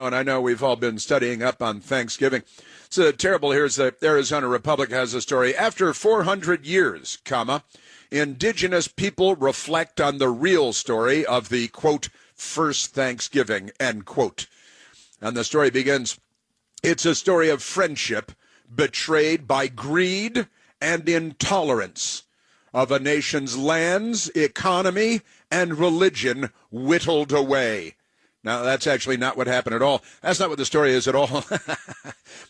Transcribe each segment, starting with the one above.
And I know we've all been studying up on Thanksgiving. It's terrible. Here's the Arizona Republic has a story. After 400 years, indigenous people reflect on the real story of the, quote, first Thanksgiving, end quote. And the story begins, it's a story of friendship betrayed by greed and intolerance, of a nation's lands, economy, and religion whittled away. Now, that's actually not what happened at all. That's not what the story is at all.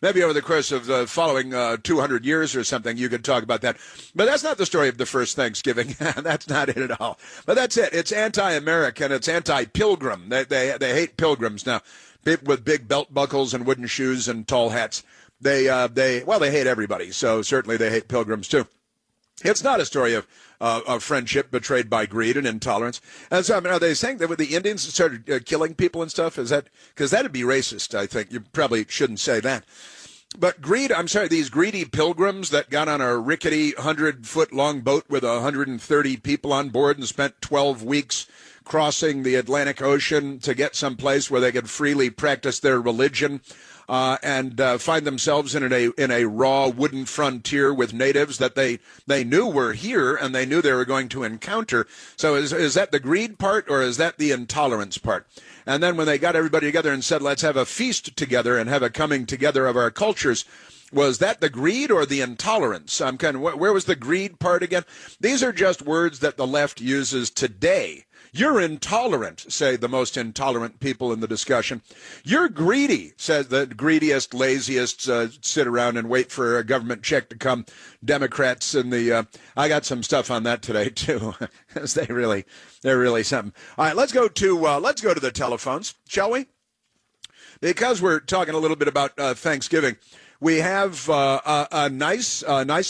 Maybe over the course of the following 200 years or something, you could talk about that. But that's not the story of the first Thanksgiving. That's not it at all. But that's it. It's anti-American. It's anti-pilgrim. They hate pilgrims now. People with big belt buckles and wooden shoes and tall hats. They hate everybody. So certainly they hate pilgrims too. It's not a story of friendship betrayed by greed and intolerance. And so, are they saying that with the Indians started killing people and stuff? Is that because that'd be racist? I think you probably shouldn't say that. But greed, these greedy pilgrims that got on a rickety 100-foot-long boat with 130 people on board and spent 12 weeks crossing the Atlantic Ocean to get someplace where they could freely practice their religion. And find themselves in a raw wooden frontier with natives that they knew were here and they knew they were going to encounter. So is that the greed part or is that the intolerance part? And then when they got everybody together and said, let's have a feast together and have a coming together of our cultures, was that the greed or the intolerance? Where was the greed part again? These are just words that the left uses today. You're intolerant, say the most intolerant people in the discussion. You're greedy, says the greediest, laziest, sit around and wait for a government check to come. Democrats and I got some stuff on that today too, because they're really something. All right, let's go to the telephones, shall we? Because we're talking a little bit about Thanksgiving, we have a nice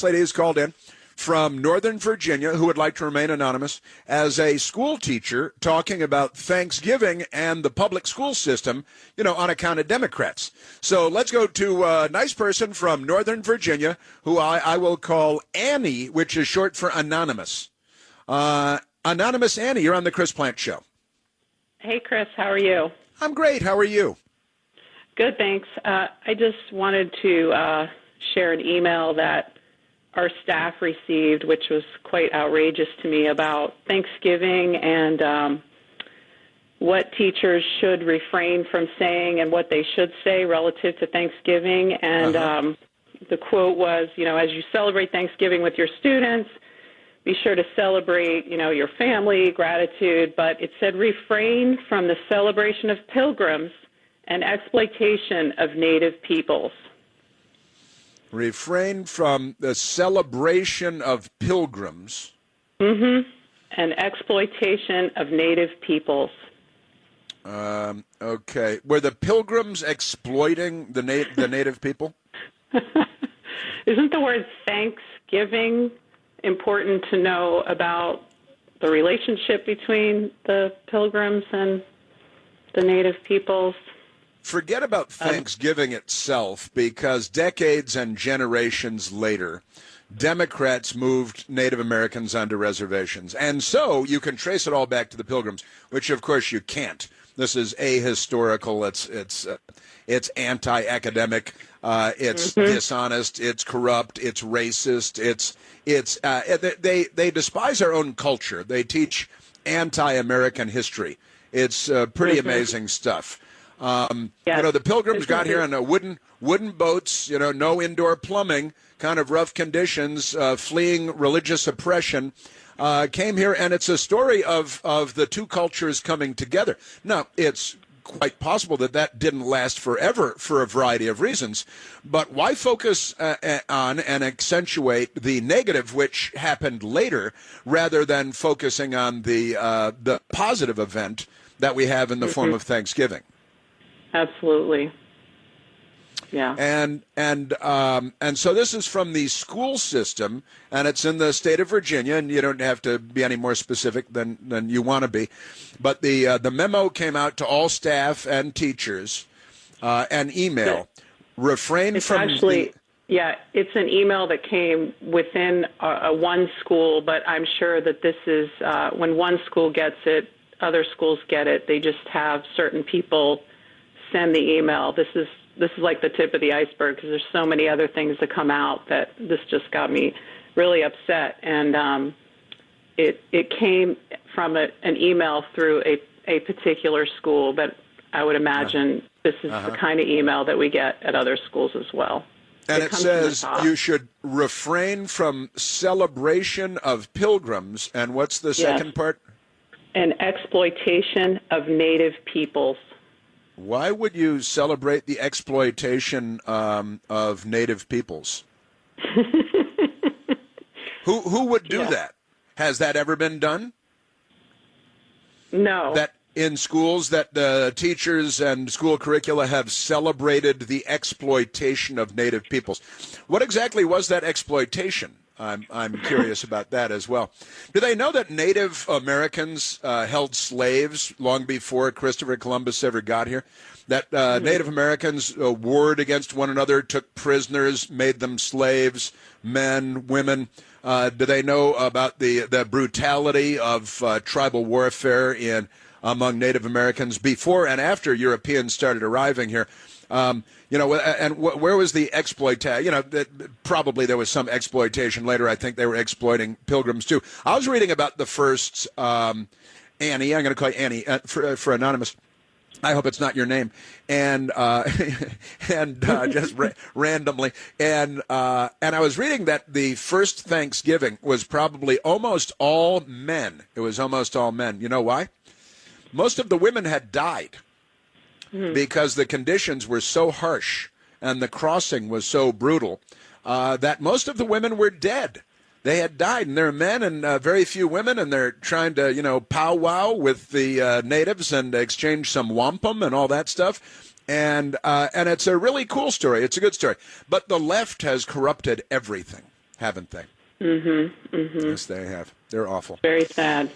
lady who's called in from Northern Virginia who would like to remain anonymous as a school teacher talking about Thanksgiving and the public school system, on account of Democrats. So let's go to a nice person from Northern Virginia who I will call Annie, which is short for anonymous. Anonymous Annie, you're on the Chris Plante Show. Hey, Chris, how are you? I'm great. How are you? Good, thanks. I just wanted to share an email that our staff received, which was quite outrageous to me, about Thanksgiving and what teachers should refrain from saying and what they should say relative to Thanksgiving. And the quote was, as you celebrate Thanksgiving with your students, be sure to celebrate, your family, gratitude. But it said refrain from the celebration of pilgrims and exploitation of Native peoples. Refrain from the celebration of pilgrims. And exploitation of Native peoples. Okay. Were the pilgrims exploiting the Native people? Isn't the word Thanksgiving important to know about the relationship between the pilgrims and the Native peoples? Forget about Thanksgiving itself, because decades and generations later, Democrats moved Native Americans onto reservations. And so you can trace it all back to the Pilgrims, which, of course, you can't. This is ahistorical. It's anti-academic. It's dishonest. It's corrupt. It's racist. They despise our own culture. They teach anti-American history. It's pretty amazing stuff. The Pilgrims got here on wooden boats, no indoor plumbing, kind of rough conditions, fleeing religious oppression, came here, and it's a story of the two cultures coming together. Now, it's quite possible that didn't last forever for a variety of reasons, but why focus on and accentuate the negative, which happened later, rather than focusing on the positive event that we have in the form of Thanksgiving? Absolutely. Yeah. And so this is from the school system, and it's in the state of Virginia, and you don't have to be any more specific than you want to be. But the memo came out to all staff and teachers, an email. Refrain it's from actually, yeah, it's an email that came within one school, but I'm sure that this is when one school gets it, other schools get it. They just have certain people send the email, this is like the tip of the iceberg, because there's so many other things that come out that this just got me really upset. And it came from an email through a particular school, but I would imagine this is the kind of email that we get at other schools as well. And it says you should refrain from celebration of pilgrims. And what's the second part? And exploitation of Native peoples. Why would you celebrate the exploitation of Native peoples? Who would do that? Has that ever been done? No. That in schools that the teachers and school curricula have celebrated the exploitation of Native peoples. What exactly was that exploitation? I'm curious about that as well. Do they know that Native Americans held slaves long before Christopher Columbus ever got here? That Native Americans warred against one another, took prisoners, made them slaves, men, women. Do they know about the brutality of tribal warfare among Native Americans before and after Europeans started arriving here? And where was the exploitation? Probably there was some exploitation later. I think they were exploiting pilgrims too. I was reading about the first Annie. I'm going to call you Annie for anonymous. I hope it's not your name. And just randomly. And I was reading that the first Thanksgiving was probably almost all men. It was almost all men. You know why? Most of the women had died because the conditions were so harsh and the crossing was so brutal that most of the women were dead. They had died, and there are men and very few women, and they're trying to, powwow with the natives and exchange some wampum and all that stuff. And it's a really cool story. It's a good story. But the left has corrupted everything, haven't they? Mm-hmm. Mm-hmm. Yes, they have. They're awful. Very sad.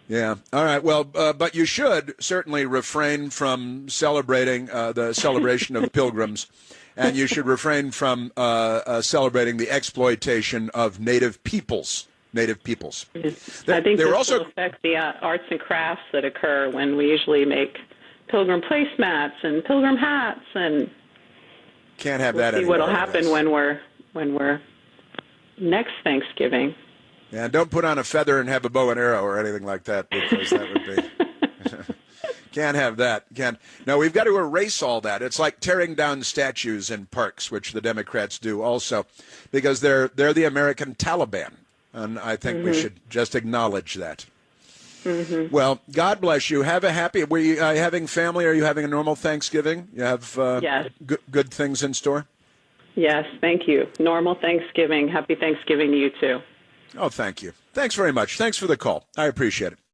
Yeah. All right. Well, but you should certainly refrain from celebrating the celebration of pilgrims, and you should refrain from celebrating the exploitation of Native peoples. Native peoples. I think this will affect the arts and crafts that occur when we usually make pilgrim placemats and pilgrim hats, and can't have that. See what'll happen when we're next Thanksgiving. Yeah, don't put on a feather and have a bow and arrow or anything like that, because that would be... Can't have that. No, we've got to erase all that. It's like tearing down statues in parks, which the Democrats do also, because they're the American Taliban, and I think we should just acknowledge that. Mm-hmm. Well, God bless you. Have a happy... Were you having family? Are you having a normal Thanksgiving? You have yes. good things in store? Yes, thank you. Normal Thanksgiving. Happy Thanksgiving to you, too. Oh, thank you. Thanks very much. Thanks for the call. I appreciate it.